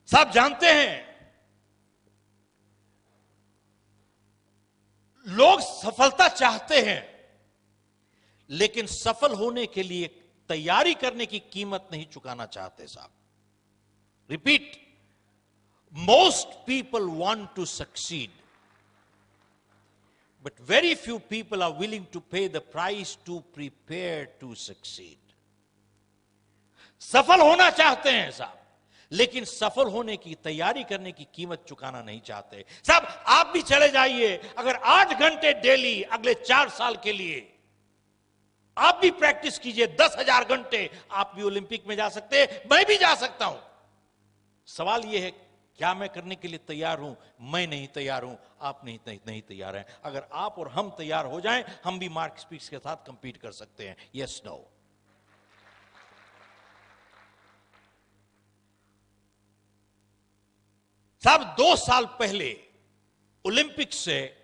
साहब जानते हैं, लोग सफलता चाहते हैं, लेकिन सफल होने के लिए तैयारी करने की कीमत नहीं चुकाना चाहते साहब। Repeat, most people want to succeed, but very few people are willing to pay the price to prepare to succeed. सफल होना चाहते हैं साहब, लेकिन सफल होने की तैयारी करने की कीमत चुकाना नहीं चाहते साहब। आप भी चले जाइए, अगर 8 घंटे डेली अगले 4 साल के लिए आप भी प्रैक्टिस कीजिए, 10,000 घंटे, आप भी ओलंपिक में जा सकते हैं, मैं भी जा सकता हूं। सवाल यह है, क्या मैं करने के लिए तैयार हूं? मैं नहीं तैयार हूं, आप नहीं तैयार हैं। अगर आप और हम तैयार हो जाएं, हम भी मार्क स्पिट्ज के साथ कंपीट कर सकते हैं। Yes no? साहब 2 साल पहले ओलंपिक से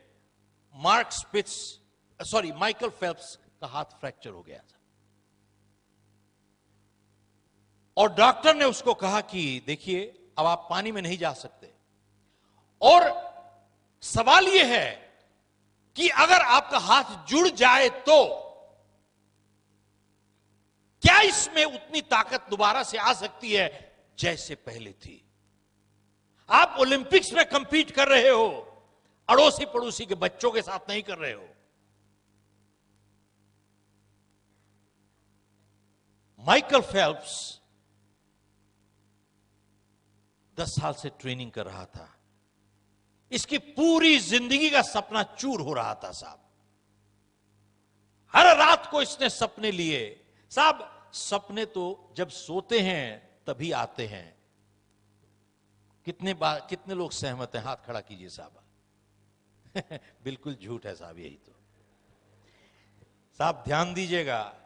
माइकल फेल्प्स का हाथ फ्रैक्चर हो गया था, और डॉक्टर ने उसको कहा कि देखिए अब आप पानी में नहीं जा सकते। और सवाल यह है कि अगर आपका हाथ जुड़ जाए तो क्या इसमें उतनी ताकत दोबारा से आ सकती है जैसे पहले थी? आप ओलंपिक्स में कंपीट कर रहे हो, अड़ोसी पड़ोसी के बच्चों के साथ नहीं कर रहे हो। माइकल फेल्प्स 10 साल से ट्रेनिंग कर रहा था, इसकी पूरी जिंदगी का सपना चूर हो रहा था साहब। हर रात को इसने सपने लिए साहब। सपने तो जब सोते हैं तभी आते हैं। कितने लोग सहमत हैं? हाथ खड़ा कीजिए साहब। बिल्कुल झूठ है साहब, यही तो। साहब ध्यान दीजिएगा,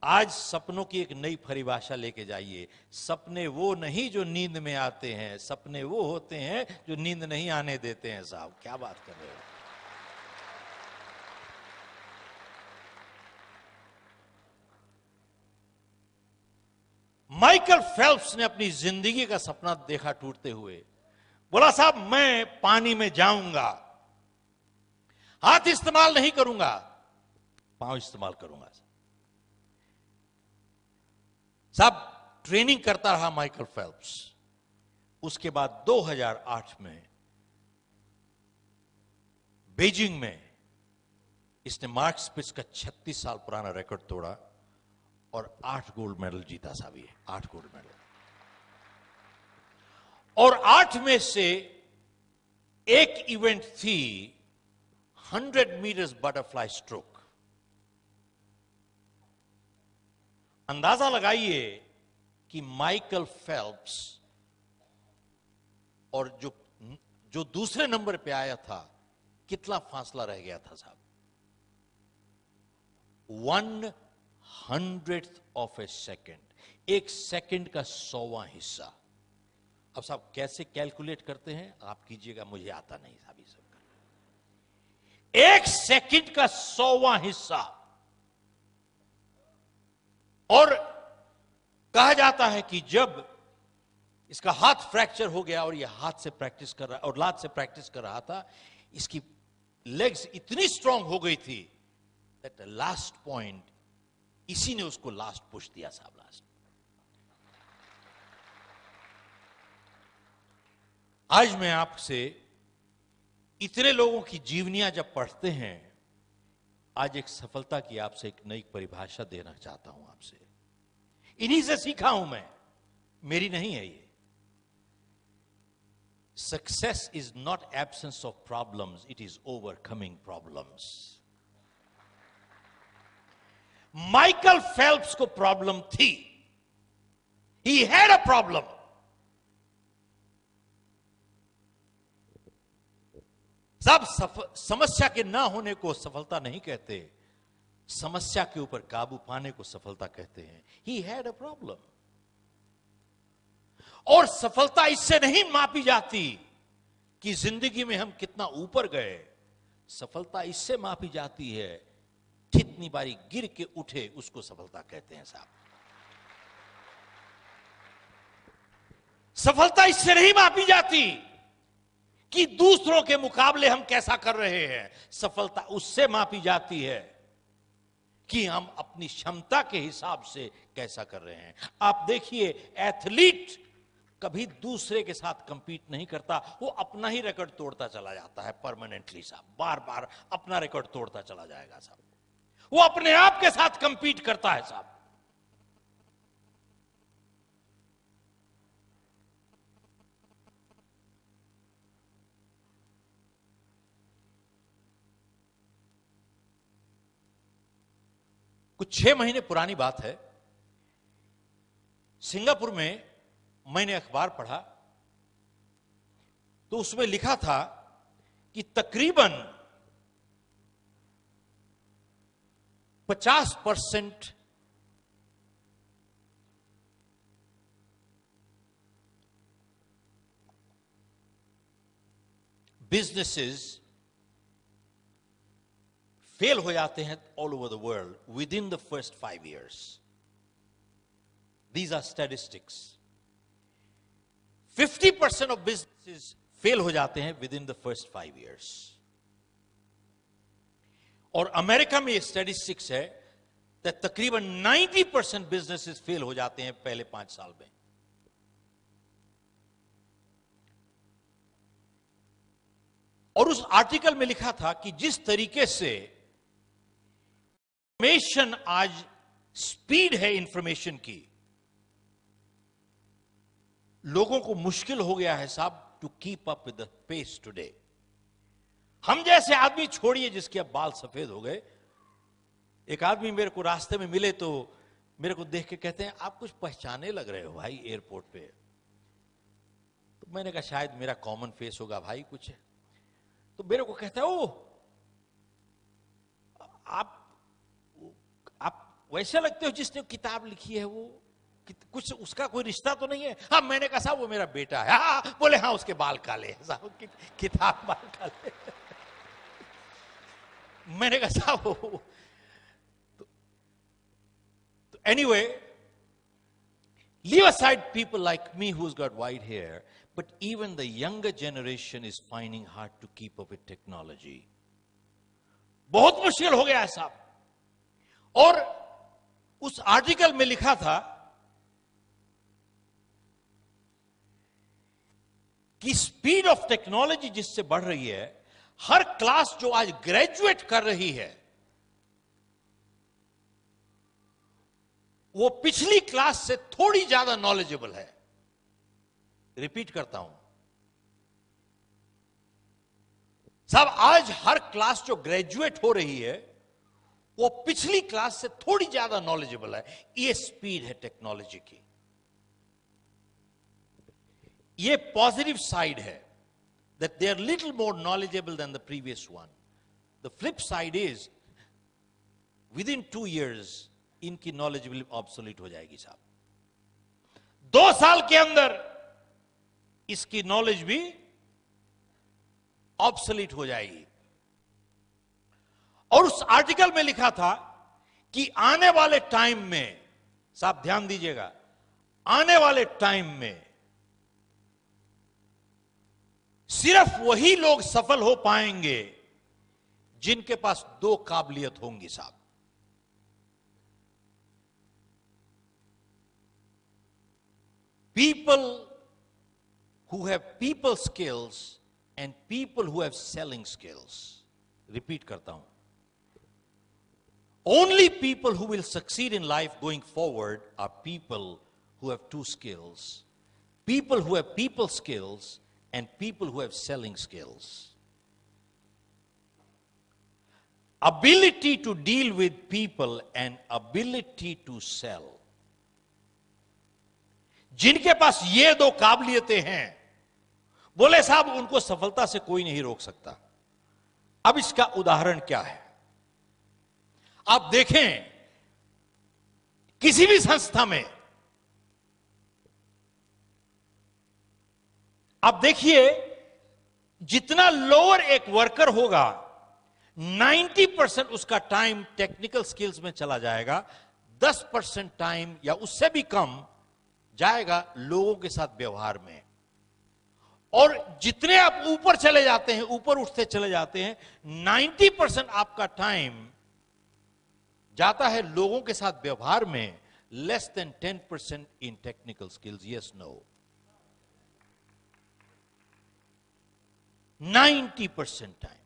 आज सपनों की एक नई परिभाषा लेके जाइए। सपने वो नहीं जो नींद में आते हैं, सपने वो होते हैं जो नींद नहीं आने देते हैं साहब। क्या बात कर रहे हो? माइकल फेल्प्स ने अपनी जिंदगी का सपना देखा टूटते हुए। बोला साहब मैं पानी में जाऊंगा, हाथ इस्तेमाल नहीं करूंगा, पांव इस्तेमाल करूंगा। साहब ट्रेनिंग करता रहा माइकल फेल्प्स। उसके बाद 2008 में बीजिंग में इसने मार्क स्पिट्ज का 36 साल पुराना रिकॉर्ड तोड़ा और 8 गोल्ड मेडल जीता साहब। ये 8 गोल्ड मेडल, और 8 में से एक इवेंट थी 100 मीटर्स बटरफ्लाई स्ट्रोक। अंदाजा लगाइए कि माइकल फेल्प्स और जो दूसरे नंबर पे आया था, कितना फासला रह गया था साहब। 1/100th ऑफ ए सेकेंड, एक सेकेंड का 100वां हिस्सा। अब साहब कैसे कैलकुलेट करते हैं आप कीजिएगा, मुझे आता नहीं साहब ये सब करना। एक सेकेंड का 100वां हिस्सा। और कहा जाता है कि जब इसका हाथ फ्रैक्चर हो गया और यह हाथ से प्रैक्टिस कर रहा और लात से प्रैक्टिस कर रहा था, इसकी लेग्स इतनी स्ट्रांग हो गई थी दैट लास्ट पॉइंट इसी ने उसको लास्ट पुश दिया साहब। लास्ट आज मैं आपसे इतने लोगों की जीवनियां जब पढ़ते हैं, आज एक सफलता की आपसे एक नई परिभाषा देना चाहता हूं आपसे। इन्हीं से सीखा हूं मैं, मेरी नहीं है ये। Success is not absence of problems, it is overcoming problems. Michael Phelps को प्रॉब्लम थी, ही हैड अ प्रॉब्लम। सब समस्या के ना होने को सफलता नहीं कहते, समस्या के ऊपर काबू पाने को सफलता कहते हैं। He had a problem. और सफलता इससे नहीं मापी जाती कि जिंदगी में हम कितना ऊपर गए। सफलता इससे मापी जाती है कितनी बारी गिर के उठे, उसको सफलता कहते हैं साहब। सफलता इससे नहीं मापी जाती कि दूसरों के मुकाबले हम कैसा कर रहे हैं। सफलता उससे मापी जाती है कि हम अपनी क्षमता के हिसाब से कैसा कर रहे हैं। आप देखिए, एथलीट कभी दूसरे के साथ कंपीट नहीं करता, वो अपना ही रिकॉर्ड तोड़ता चला जाता है परमानेंटली साहब, बार बार अपना रिकॉर्ड तोड़ता चला जाएगा साहब। वो अपने आप के साथ कंपीट करता है साहब। कुछ 6 महीने पुरानी बात है, सिंगापुर में मैंने अखबार पढ़ा तो उसमें लिखा था कि तकरीबन 50% बिजनेसेस फेल हो जाते हैं all over the world with in the first 5 years. These are statistics. 50% of businesses fail हो जाते हैं with in the first 5 years. और अमेरिका में ये स्टैटिस्टिक्स है कि तकरीबन 90% बिजनेसेस फेल हो जाते हैं पहले 5 साल में. और उस आर्टिकल में लिखा था कि जिस तरीके से इंफॉर्मेशन आज स्पीड है इंफॉर्मेशन की, लोगों को मुश्किल हो गया है साहब to keep up with the pace today. हम जैसे आदमी छोड़िए जिसके अब बाल सफेद हो गए. एक आदमी मेरे को रास्ते में मिले तो मेरे को देख के कहते हैं आप कुछ पहचाने लग रहे हो भाई एयरपोर्ट पे. तो मैंने कहा शायद मेरा कॉमन फेस होगा भाई कुछ. तो मेरे को कहता है ओ आप वैसे लगते हो जिसने किताब लिखी है, वो कुछ उसका कोई रिश्ता तो नहीं है. हाँ, मैंने कहा साहब वो मेरा बेटा है. हाँ, बोले हाँ उसके बाल काले हैं साहब, किताब बाल काले. मैंने कहा साहब तो anyway, leave aside people like me who's got white hair, but even the younger generation is finding hard to keep up with technology. बहुत मुश्किल हो गया है साहब. और उस आर्टिकल में लिखा था कि स्पीड ऑफ टेक्नोलॉजी जिससे बढ़ रही है, हर क्लास जो आज ग्रेजुएट कर रही है वो पिछली क्लास से थोड़ी ज्यादा नॉलेजेबल है. रिपीट करता हूं साहब, आज हर क्लास जो ग्रेजुएट हो रही है वो पिछली क्लास से थोड़ी ज्यादा नॉलेजेबल है. ये स्पीड है टेक्नोलॉजी की. ये पॉजिटिव साइड है that they are little more knowledgeable than the previous one. The flip side is within 2 years इनकी knowledgeability obsolete हो जाएगी साहब. 2 साल के अंदर इसकी नॉलेज भी obsolete हो जाएगी. और उस आर्टिकल में लिखा था कि आने वाले टाइम में, साहब ध्यान दीजिएगा, आने वाले टाइम में सिर्फ वही लोग सफल हो पाएंगे जिनके पास 2 काबिलियत होंगी साहब. People who have people skills and people who have selling skills. Repeat करता हूं. Only people who will succeed in life going forward are people who have 2 skills. People who have people skills and people who have selling skills. Ability to deal with people and ability to sell. जिनके पास ये 2 काबिलियतें हैं, बोले साहब उनको सफलता से कोई नहीं रोक सकता. अब इसका उदाहरण क्या है? आप देखें किसी भी संस्था में, आप देखिए जितना लोअर एक वर्कर होगा 90% उसका टाइम टेक्निकल स्किल्स में चला जाएगा. 10% टाइम या उससे भी कम जाएगा लोगों के साथ व्यवहार में। और जितने आप ऊपर चले जाते हैं, ऊपर उठते चले जाते हैं, 90% आपका टाइम जाता है लोगों के साथ व्यवहार में, less than 10% in technical skills. Yes no? 90% time.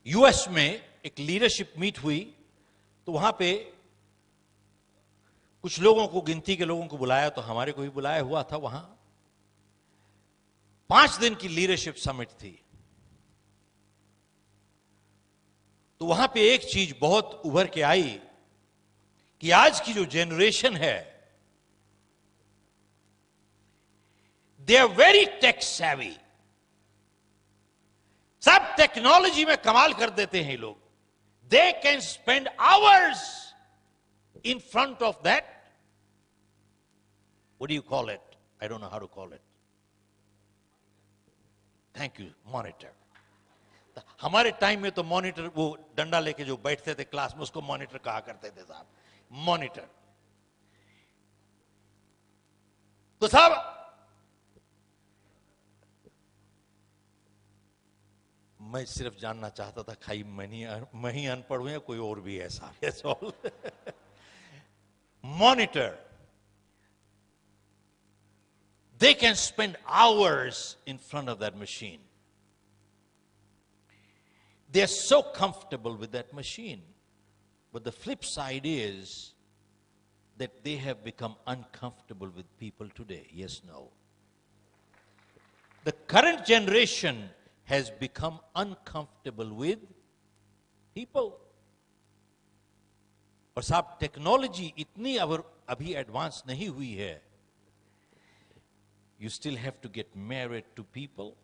US में एक लीडरशिप मीट हुई, तो वहां पे कुछ लोगों को, गिनती के लोगों को बुलाया, तो हमारे को भी बुलाया हुआ था। वहां 5 दिन की लीडरशिप समिट थी। तो वहां पे एक चीज बहुत उभर के आई कि आज की जो जनरेशन है, they are very tech savvy. सब टेक्नोलॉजी में कमाल कर देते हैं लोग। They can spend hours in front of that, what do you call it, I don't know how to call it, thank you, monitor. हमारे टाइम में तो मॉनिटर वो डंडा लेके जो बैठते थे क्लास में, उसको मॉनिटर कहा करते थे साहब, मॉनिटर। तो साहब मैं सिर्फ जानना चाहता था, खाई मैं ही अनपढ़ हूं या कोई और भी है साहब? Monitor, they can spend hours in front of that machine. They're so comfortable with that machine. But the flip side is that they have become uncomfortable with people today. Yes, no? The current generation has become uncomfortable with people. और साहब technology इतनी अभी advance नहीं हुई है. You still have to get married to people.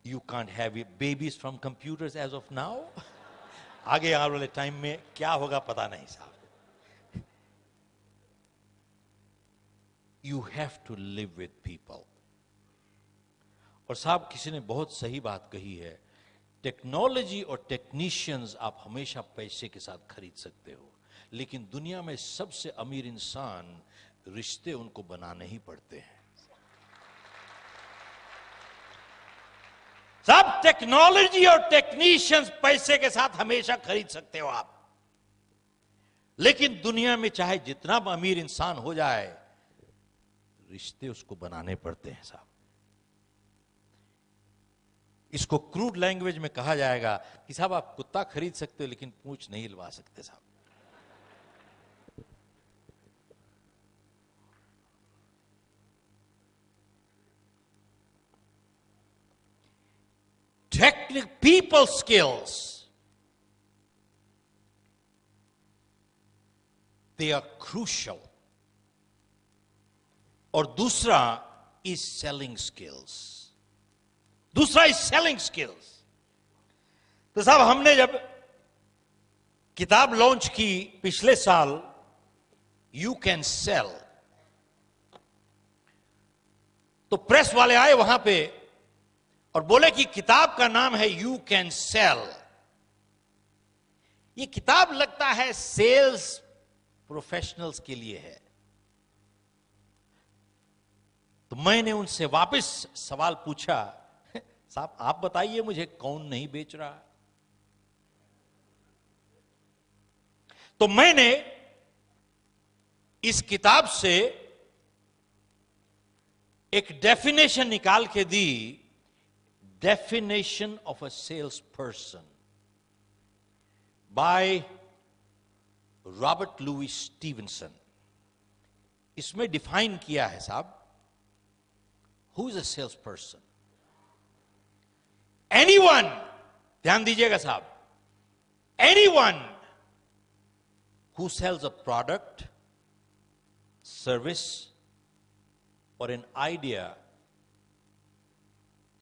You can't have babies from computers as of now. आगे आने वाले टाइम में क्या होगा पता नहीं साहब. You have to live with people. और साहब किसी ने बहुत सही बात कही है, टेक्नोलॉजी और टेक्नीशियंस आप हमेशा पैसे के साथ खरीद सकते हो, लेकिन दुनिया में सबसे अमीर इंसान रिश्ते उनको बनाने ही पड़ते हैं. सब टेक्नोलॉजी और टेक्नीशियंस पैसे के साथ हमेशा खरीद सकते हो आप, लेकिन दुनिया में चाहे जितना अमीर इंसान हो जाए, रिश्ते उसको बनाने पड़ते हैं साहब. इसको क्रूड लैंग्वेज में कहा जाएगा कि साहब आप कुत्ता खरीद सकते हो लेकिन पूंछ नहीं हिलवा सकते साहब. Technical people skills, they are crucial. और दूसरा is selling skills. दूसरा is selling skills. तो साहब हमने जब किताब लॉन्च की पिछले साल, You Can Sell, तो प्रेस वाले आए वहां पे और बोले कि किताब का नाम है You Can Sell. ये किताब लगता है सेल्स प्रोफेशनल्स के लिए है. तो मैंने उनसे वापस सवाल पूछा, साहब आप बताइए मुझे कौन नहीं बेच रहा. तो मैंने इस किताब से एक डेफिनेशन निकाल के दी, definition of a sales person by Robert Louis Stevenson. इसमें डिफाइन किया है साहब, Who is a salesperson? Anyone, ध्यान दीजिएगा साहब, anyone who sells a product, service, or an idea